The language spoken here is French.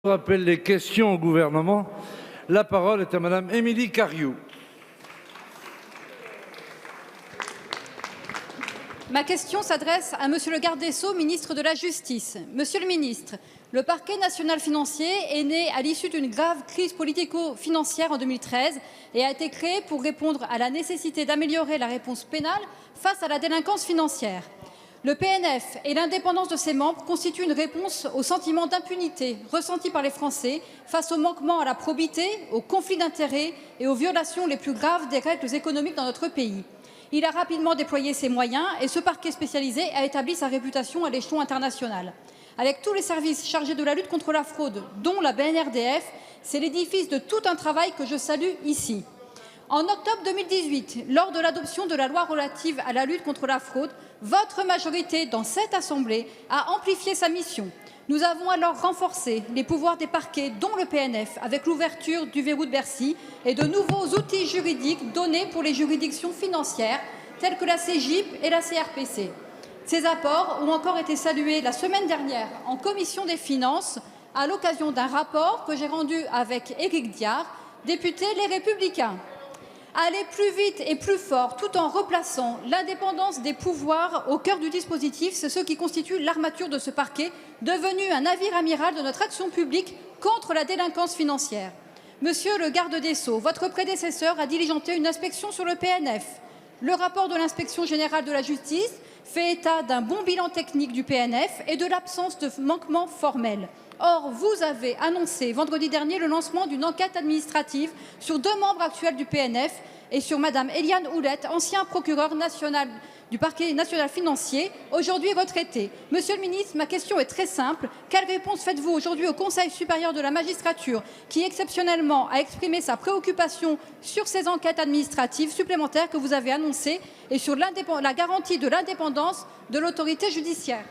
Je rappelle les questions au gouvernement. La parole est à Madame Émilie Cariou. Ma question s'adresse à Monsieur le garde des Sceaux, ministre de la Justice. Monsieur le ministre, le parquet national financier est né à l'issue d'une grave crise politico-financière en 2013 et a été créé pour répondre à la nécessité d'améliorer la réponse pénale face à la délinquance financière. Le PNF et l'indépendance de ses membres constituent une réponse au sentiment d'impunité ressenti par les Français face aux manquements à la probité, aux conflits d'intérêts et aux violations les plus graves des règles économiques dans notre pays. Il a rapidement déployé ses moyens et ce parquet spécialisé a établi sa réputation à l'échelon international. Avec tous les services chargés de la lutte contre la fraude, dont la BNRDF, c'est l'édifice de tout un travail que je salue ici. En octobre 2018, lors de l'adoption de la loi relative à la lutte contre la fraude, votre majorité dans cette Assemblée a amplifié sa mission. Nous avons alors renforcé les pouvoirs des parquets, dont le PNF, avec l'ouverture du verrou de Bercy et de nouveaux outils juridiques donnés pour les juridictions financières, telles que la CJIP et la CRPC. Ces apports ont encore été salués la semaine dernière en commission des finances à l'occasion d'un rapport que j'ai rendu avec Éric Diard, député Les Républicains. Aller plus vite et plus fort tout en replaçant l'indépendance des pouvoirs au cœur du dispositif, c'est ce qui constitue l'armature de ce parquet, devenu un navire amiral de notre action publique contre la délinquance financière. Monsieur le garde des Sceaux, votre prédécesseur a diligenté une inspection sur le PNF. Le rapport de l'inspection générale de la justice fait état d'un bon bilan technique du PNF et de l'absence de manquements formels. Or, vous avez annoncé vendredi dernier le lancement d'une enquête administrative sur 2 membres actuels du PNF et sur Madame Éliane Houlette, ancien procureur national du parquet national financier, aujourd'hui retraité. Monsieur le ministre, ma question est très simple. Quelle réponse faites-vous aujourd'hui au Conseil supérieur de la magistrature qui, exceptionnellement, a exprimé sa préoccupation sur ces enquêtes administratives supplémentaires que vous avez annoncées et sur la garantie de l'indépendance de l'autorité judiciaire ?